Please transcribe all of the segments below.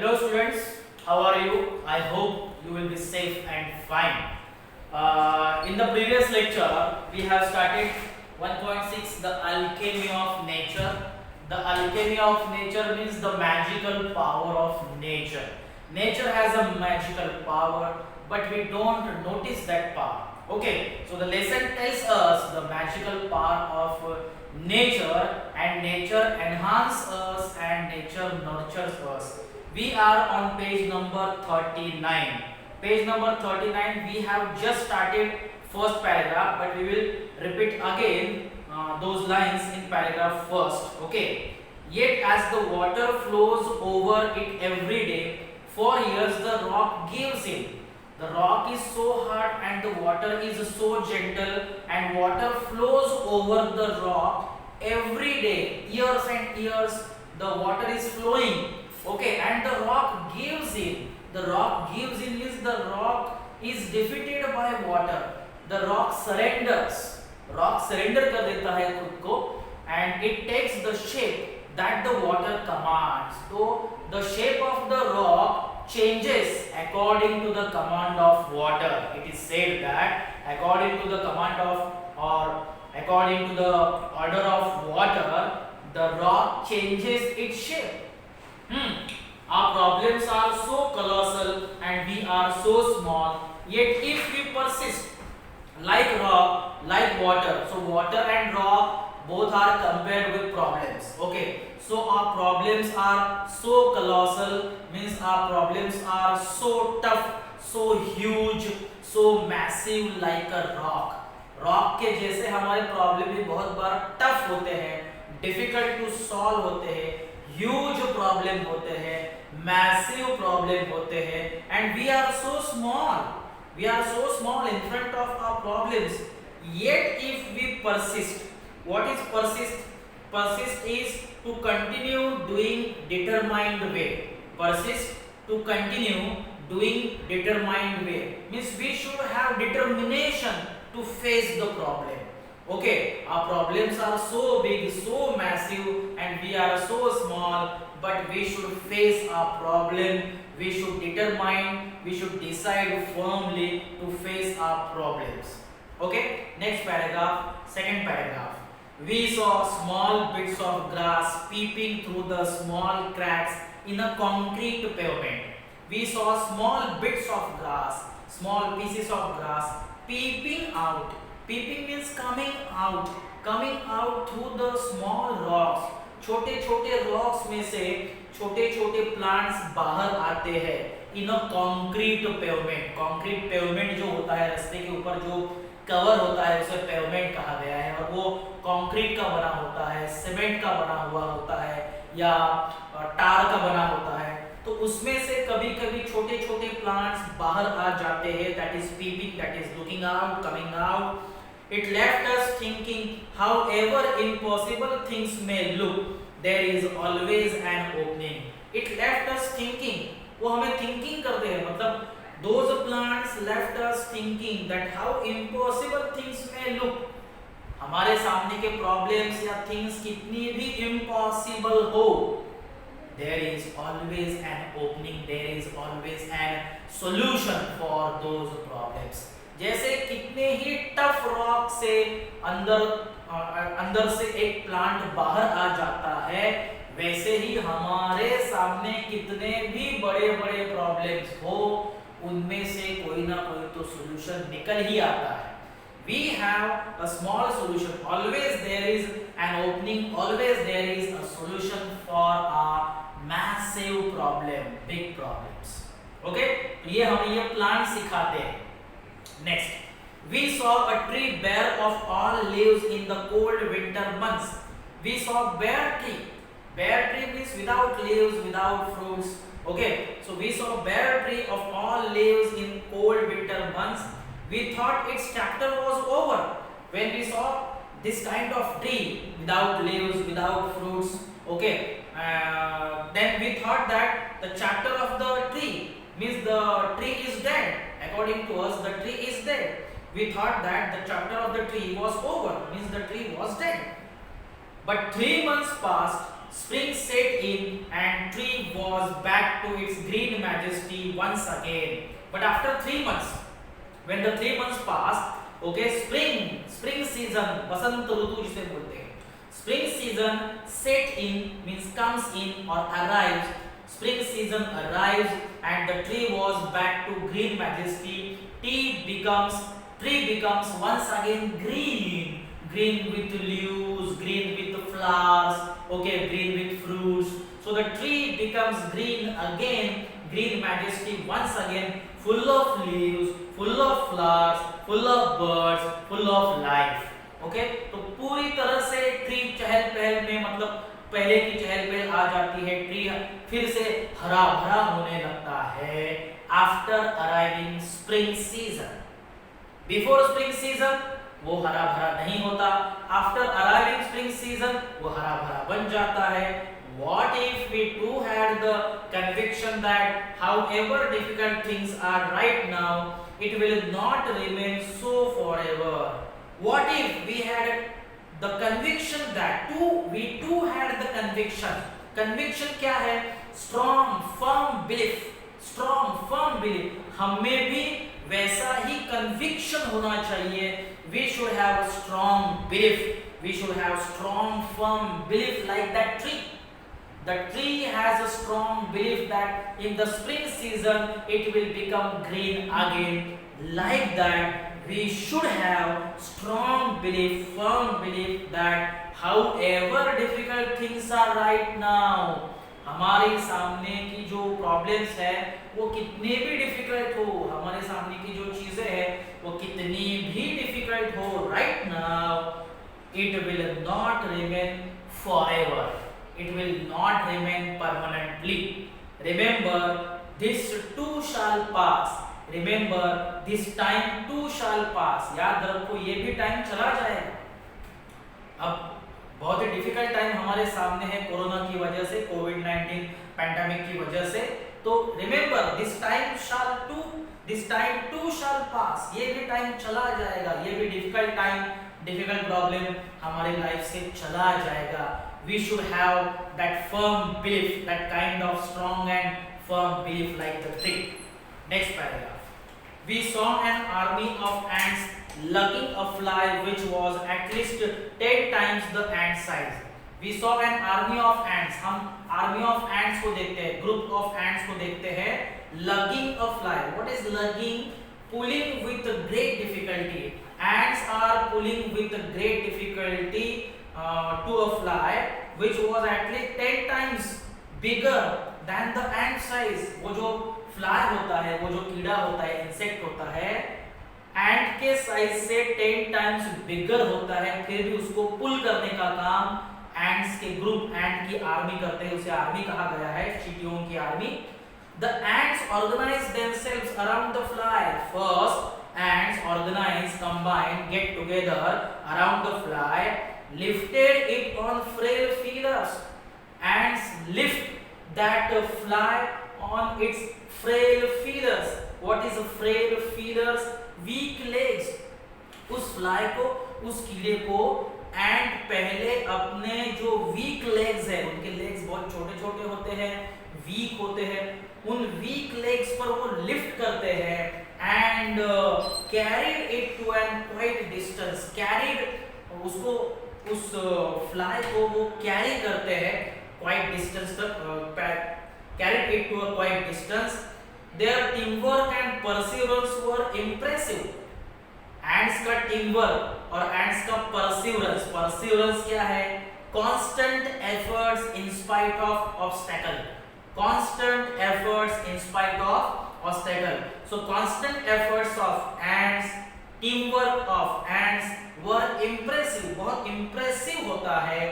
Hello students, how are you? I hope you will be safe and fine. In the previous lecture, we have started 1.6 the alchemy of nature. The alchemy of nature means the magical power of nature. Nature has a magical power, but we don't notice that power. Okay, so the lesson tells us the magical power of nature, and nature enhances us and nature nurtures us. We are on page number 39. Page number 39, we have just started first paragraph, but we will repeat again those lines in paragraph first. Okay. Yet as the water flows over it every day, for years the rock gives in. The rock is so hard and the water is so gentle, and water flows over the rock every day, years and years. The water is flowing. Okay, and the rock gives in. The rock gives in means the rock is defeated by water. The rock surrenders. Rock surrender कर देता है खुद को, and it takes the shape that the water commands. So the shape of the rock changes according to the command of water. It is said that according to the command of, or according to the order of water, the rock changes its shape. Our problems are so colossal and we are so small. Yet if we persist, like rock, like water, so water and rock both are compared with problems. Okay, so our problems are so colossal, means our problems are so tough, so huge, so massive, like a rock. Rock के जैसे हमारे problem भी बहुत बार tough होते हैं, difficult to solve होते हैं, huge problem होते हैं, मैसिव प्रॉब्लम होते हैं, and we are so small in front of our problems. Yet if we persist, what is persist? Persist is to continue doing determined way. Persist to continue doing determined way means we should have determination to face the problem. Okay, our problems are so big, so massive, and we are so small, but we should face our problem. We should determine, we should decide firmly to face our problems. Okay, next paragraph, second paragraph. We saw small bits of grass peeping through the small cracks in a concrete pavement. We saw small bits of grass, small pieces of grass peeping out. Peeping means coming out through the small rocks. छोटे छोटे rocks में से छोटे छोटे plants बाहर आते हैं in a concrete pavement. Concrete pavement जो होता है, रास्ते के ऊपर जो कवर होता है, उसे पेवमेंट कहा गया है, और वो कंक्रीट का बना होता है, सीमेंट का बना हुआ होता है, या टार का बना होता है. तो उसमें से कभी कभी छोटे छोटे प्लांट्स बाहर आ जाते हैं. That is peeping, that is looking out, coming out. It left us thinking, however impossible things may look, there is always an opening. It left us thinking, वो हमें thinking करते हैं, मतलब those plants left us thinking that how impossible things may look. हमारे सामने के problems या things कितनी भी impossible हो, there is always an opening, there is always an solution for those problems. जैसे कितने ही टफ रॉक से अंदर से एक प्लांट बाहर आ जाता है, वैसे ही हमारे सामने कितने भी बड़े बड़े प्रॉब्लम्स हो, उनमें से कोई ना कोई तो सॉल्यूशन निकल ही आता है. We have a small solution. Always there is an opening. Always there is a solution for a massive problem, big problems. Okay? ये हमें ये प्लांट सिखाते हैं. Next, we saw a tree bare of all leaves in the cold winter months. We saw bare tree. Bare tree means without leaves, without fruits. Okay, so we saw bare tree of all leaves in cold winter months. We thought its chapter was over when we saw this kind of tree without leaves, without fruits. Okay, then we thought that the chapter of the tree means the tree is dead. According to us, the tree is dead. We thought that the chapter of the tree was over, means the tree was dead. But 3 months passed, spring set in and tree was back to its green majesty once again. But after 3 months, when the 3 months passed, okay, spring season, बसंत ऋतु जिसे बोलते हैं, spring season set in means comes in or arrives. Spring season arrives and the tree was back to green majesty. Tree becomes once again green with leaves, green with flowers, okay, green with fruits. So the tree becomes green again, green majesty once again, full of leaves, full of flowers, full of birds, full of life. Okay, तो पूरी तरह से tree चहल पहल में, मतलब पहले की चहल पहल आ जाती है, ट्री फिर से हरा भरा होने लगता है after arriving spring season. Before spring season वो हरा भरा नहीं होता, आफ्टर अराइविंग स्प्रिंग सीजन वो हरा भरा बन जाता है. What if we too had the conviction that however difficult things are right now, it will not remain so forever? What if we had the conviction that we too had the conviction. Conviction क्या है? Strong, firm belief. Strong, firm belief. हम में भी वैसा ही conviction होना चाहिए. We should have a strong belief. We should have strong, firm belief like that tree. The tree has a strong belief that in the spring season it will become green again. Like that, we should have strong belief, firm belief that however difficult things are right now, हमारे सामने की जो problems है वो कितने भी difficult हो, हमारे सामने की जो चीजें हैं वो कितनी भी डिफिकल्ट हो, right now it will not remain forever. It will not remain permanently. Remember, this too shall pass. Remember, this time too shall pass. याद रखो ये भी टाइम चला जाएगा. अब बहुत ही डिफिकल्ट टाइम हमारे सामने है कोरोना की वजह से, कोविड-19 पैंडेमिक की वजह से. तो remember, this time too shall pass. ये भी टाइम चला जाएगा, ये भी डिफिकल्ट टाइम, डिफिकल्ट प्रॉब्लम हमारे लाइफ से चला जाएगा. We should have that firm belief, that kind of strong and firm belief like the tree. Next paragraph. We saw an army of ants lugging a fly which was at least 10 times the ant size. We saw an army of ants. हम army of ants को देखते हैं, group of ants को देखते हैं. Lugging a fly. What is lugging? Pulling with great difficulty. Ants are pulling with great difficulty to a fly which was at least 10 times bigger than the ant size. वो जो fly होता है, वो जो कीड़ा होता है, इंसेक्ट होता है, एंट के साइज से 10 टाइम्स बिगर होता है, फिर भी उसको पुल करने का काम एंट्स के ग्रुप, एंट की आर्मी करते हैं. उसे आर्मी कहा गया है, चींटियों की army. The ants organize themselves around the fly. First, ants organize, combine, get together around the fly, lifted it on frail feelers. Ants lift that fly on its frail feelers. What is a frail feelers? Weak legs. उस fly को, उस कीड़े को and पहले अपने जो week legs है, उनके लेग्स बहुत छोटे छोटे होते हैं, वीक होते हैं, उन वीक लेग्स पर वो लिफ्ट करते हैं and carried it to an quite distance. Carried उसको, उस फ्लाई को वो कैरी करते हैं क्वाइट डिस्टेंस तक, carried it to a quite distance. Their teamwork and perseverance were impressive. Ants का teamwork और ants का perseverance. Perseverance क्या है? Constant efforts in spite of obstacle. Constant efforts in spite of obstacle. So constant efforts of ants, teamwork of ants were impressive. बहुत impressive होता है.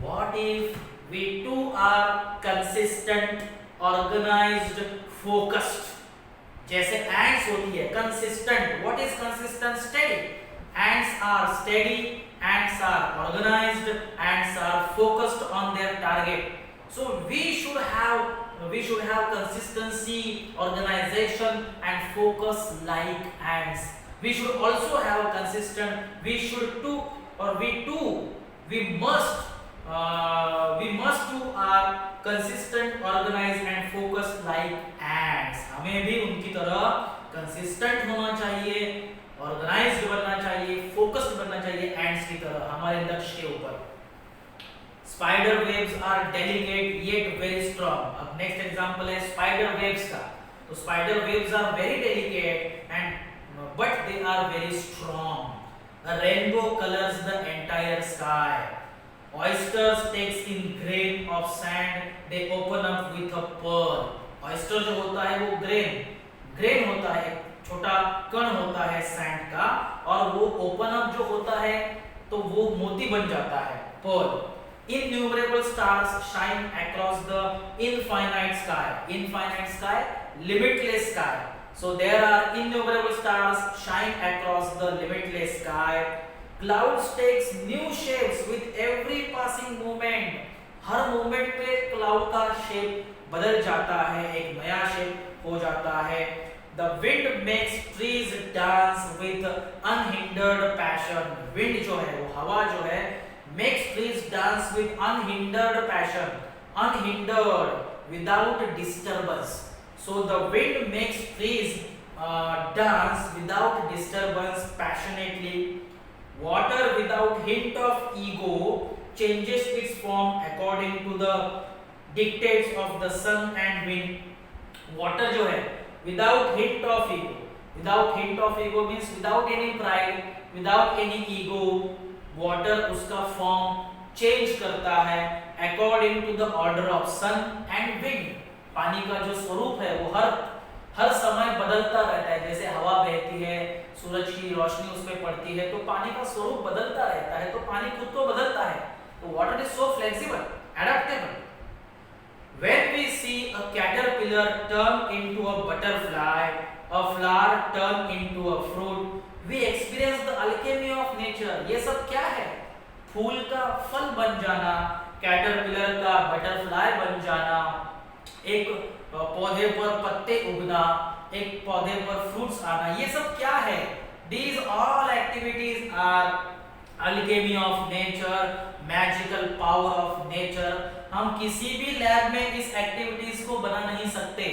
What if we too are consistent, organized, focused? जैसे ants होती है consistent. What is consistent? Steady. Ants are steady, ants are organized, ants are focused on their target. So we should have consistency, organization and focus like ants. We should also have consistent, we must we must do our consistent, organized and focused like ants. हमें भी उनकी तरह consistent होना चाहिए, organized बनना चाहिए, focused बनना चाहिए ants की तरह हमारे लक्ष्य के ऊपर. Spider webs are delicate yet very strong. अब next example है spider webs का. तो spider webs are very delicate and but they are very strong. A rainbow colors the entire sky. Oysters takes in grain of sand. They open up with a pearl. Oyster जो होता है वो grain होता है, छोटा कण होता है sand का, और वो open up जो होता है तो वो मोती बन जाता है, pearl. Innumerable stars shine across the infinite sky. Infinite sky, limitless sky. So there are innumerable stars shine across the limitless sky. Clouds takes new shapes with every passing moment. Her moment पे cloud का shape बदल जाता है, एक नया shape हो जाता है. The wind makes trees dance with unhindered passion. Wind जो है वो हवा जो है makes trees dance with unhindered passion, unhindered without disturbance. So the wind makes trees dance without disturbance passionately. Water without hint of ego changes its form according to the dictates of the sun and wind. Water जो है without hint of ego, without hint of ego means without any pride, without any ego, water उसका form change करता है according to the order of sun and wind. पानी का जो स्वरूप है वो हर समय बदलता रहता है. जैसे हवा बहती है, सूरज की रोशनी उस पे पड़ती है, तो पानी का स्वरूप बदलता रहता है, तो पानी खुद तो बदलता है. तो water is so flexible, adaptable. When we see a caterpillar turn into a butterfly, a flower turn into a fruit, we experience the alchemy of nature. ये सब क्या है? फूल का फल बन जाना, कैटरपिलर का बटरफ्लाई बन जाना, एक पौधे पर पत्ते उगना, एक पौधे पर फ्रूट्स आना, ये सब क्या है? These all activities are alchemy of nature, magical power of nature. हम किसी भी लैब में इस एक्टिविटीज को बना नहीं सकते.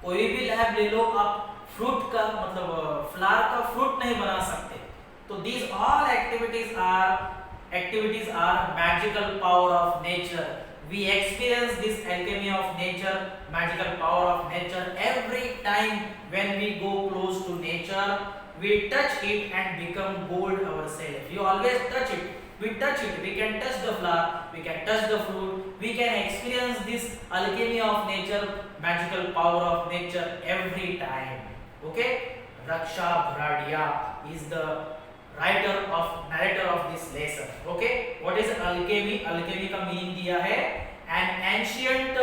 कोई भी लैब ले लो, आप फ्रूट का मतलब फ्लावर का फ्रूट नहीं बना सकते. तो these all activities are magical power of nature. We experience this alchemy of nature, magical power of nature every time when we go close to nature. We touch it and become gold ourselves. You always touch it. We touch it. We can touch the flower. We can touch the fruit. We can experience this alchemy of nature, magical power of nature every time. Okay? Raksha Bharadia is the narrator of this lesson. Okay, what is alchemy? Alchemy का meaning दिया है an ancient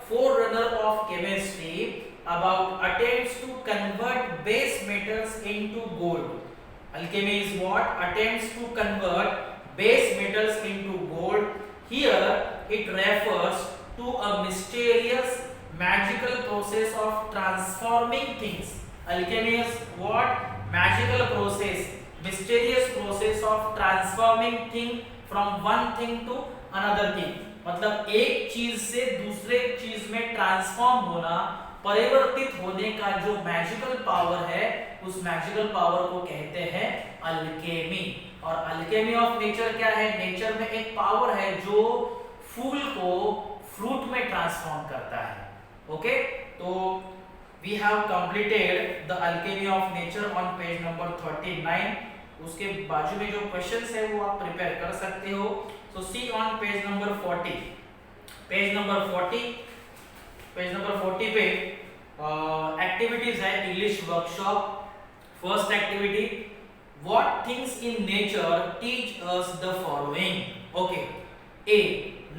forerunner of chemistry about attempts to convert base metals into gold. Alchemy is what? Attempts to convert base metals into gold. Here it refers to a mysterious magical process of transforming things. Alchemy is what? Magical process, mysterious process of transforming thing from one thing to another thing. मतलब एक चीज से दूसरे चीज में transform होना, परिवर्तित होने का जो मैजिकल पावर है, उस मैजिकल पावर को कहते हैं अल्केमी. और अल्केमी ऑफ नेचर क्या है? नेचर में एक पावर है जो फूल को फ्रूट में ट्रांसफॉर्म करता है. ओके, तो we have completed the alchemy of nature on page number 39. उसके बाजू में जो क्वेश्चंस है वो आप प्रिपेयर कर सकते हो. So see on page number 40. Page number 40 पे एक्टिविटीज है English workshop. First activity, what things in nature teach us the following. Okay, A,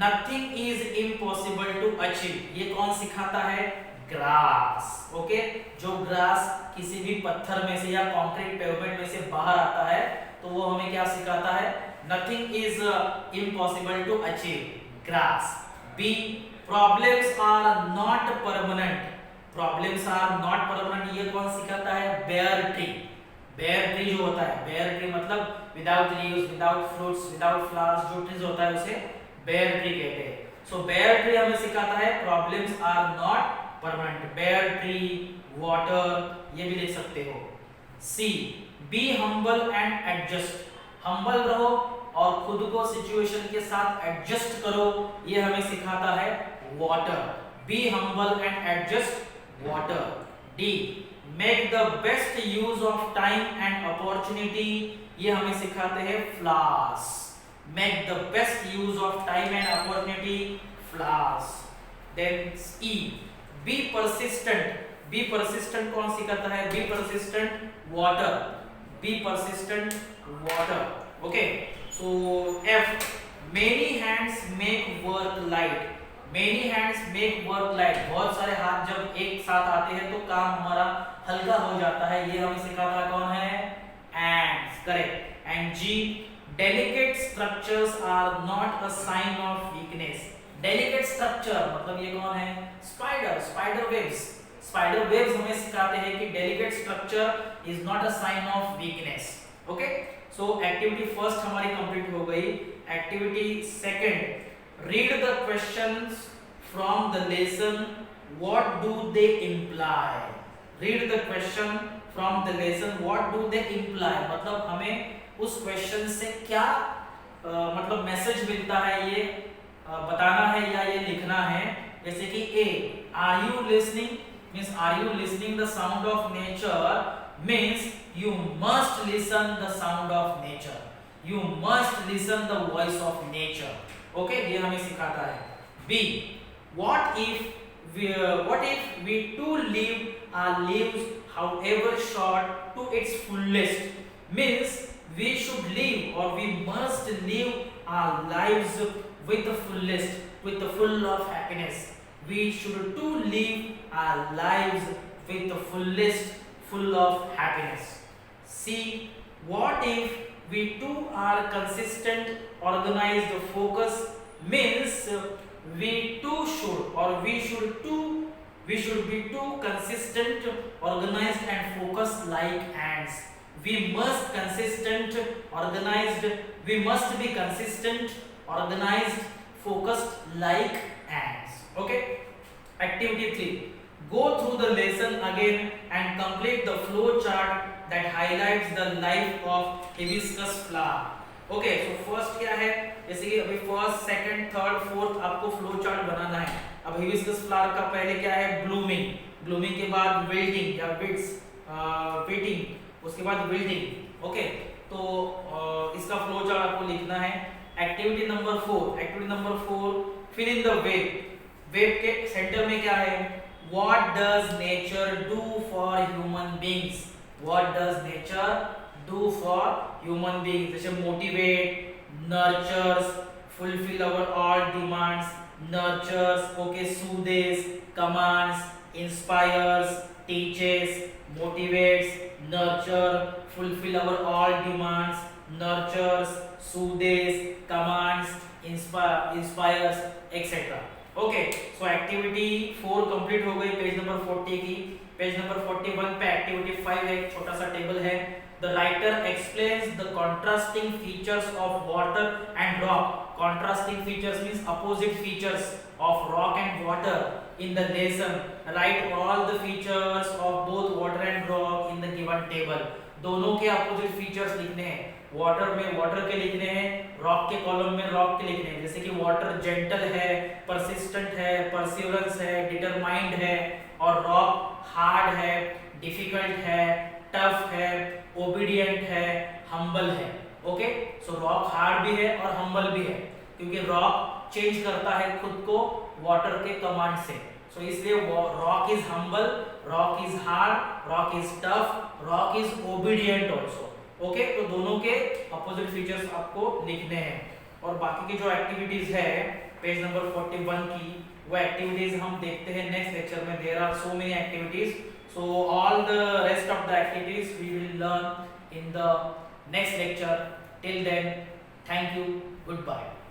nothing is impossible to achieve. ये कौन सिखाता है? ग्रास. ओके, जो ग्रास किसी भी पत्थर में से या कंक्रीट पेवमेंट में से बाहर आता है तो वो हमें क्या सिखाता है? Nothing is impossible to achieve. Grass. B, problems are not permanent. Problems are not permanent ये कौन सिखाता है? Bear tree. बेयर ट्री जो होता है, बेयर ट्री मतलब without leaves, without fruits, without flowers जो ट्रीज होता है उसे बेयर ट्री कहते हैं। सो बेयर ट्री हमें सिखाता है problems are not permanent, bare tree, water, ये भी लिख सकते हो। C, be humble and adjust, humble रहो और खुद को सिचुएशन के साथ एडजस्ट करो, ये हमें सिखाता है water, be humble and adjust water. D, make the best use of time and opportunity, ये हमें सिखाते हैं flowers, make the best use of time and opportunity, flowers. Then E, be persistent, be persistent कौन सिखाता है, be persistent water, be persistent water. Okay, so F, many hands make work light, many hands make work light, बहुत सारे हाथ जब एक साथ आते हैं तो काम हमारा हल्का हो जाता है, ये हमें सिखाता कौन है, ends, correct. And G, delicate structures are not a sign of weakness, delicate structure मतलब ये कौन है, spider, spider webs, spider webs हमें सिखाते हैं कि delicate structure is not a sign of weakness. Okay, so activity first हमारी complete हो गई। Activity second, read the questions from the lesson, what do they imply, read the question from the lesson, what do they imply, मतलब हमें उस question से क्या मतलब message मिलता है, ये बताना है या ये लिखना है। जैसे कि A, are you listening, means are you listening the sound of nature, means you must listen the sound of nature, you must listen the voice of nature. Okay, ये हमें सिखाता है। B, what if we to live our lives however short to its fullest, means we should live or we must live our lives with the fullest, with the full of happiness, we should to live our lives with the fullest, full of happiness. See, what if we too are consistent, organized, focus, means we too should or we should be too consistent, organized and focused like ants. We must consistent, organized, we must be consistent, organized, focused like ants. Okay, activity 3, go through the lesson again and complete the flow chart that highlights the life of hibiscus flower. Okay, so first क्या है, जैसे कि अभी first, second, third, fourth आपको flow chart बनाना है। अब hibiscus flower का पहले क्या है, ब्लूमिंग, ब्लूमिंग के बाद विल्टिंग या बिट्स, विटिंग, उसके बाद विल्टिंग। ओके, तो इसका फ्लो चार्ट आपको लिखना है। Activity number 4, activity number 4, fill in the web, web के सेंटर में क्या है, what does nature do for human beings, what does nature do for human beings, जैसे motivate, nurtures, fulfill our all demands, nurtures, okay, soothes, commands, inspires, teaches, motivates, nurture, fulfill our all demands, nurtures, soothes, commands, inspires, etc. Okay, so activity 4 complete हो गई page number 40 की। Page number 41 पे activity 5 एक छोटा सा table है। The writer explains the contrasting features of water and rock. Contrasting features means opposite features of rock and water in the lesson. Write all the features of both water and rock in the given table. दोनों के opposite features लिखने हैं। Water में water के लिखने हैं, rock के column में रॉक के लिखने हैं। जैसे कि वाटर जेंटल है, परसिस्टेंट है, परसिवरेंस है, डिटरमाइंड है, और रॉक हार्ड है, डिफिकल्ट है, टफ है, ओबीडिएंट है, हम्बल है। ओके, सो रॉक हार्ड भी है और हम्बल भी है, क्योंकि रॉक चेंज करता है खुद को वाटर के कमांड से। सो इसलिए rock is humble, rock is hard, rock is tough, rock is obedient also. Okay, तो दोनों के अपोजिट फीचर्स आपको लिखने हैं। और बाकी की जो एक्टिविटीज है पेज नंबर 41 की, वो एक्टिविटीज हम देखते हैं नेक्स्ट लेक्चर में। There are so many activities, so all the rest of the activities we will learn in the next lecture. Till then, thank you, goodbye.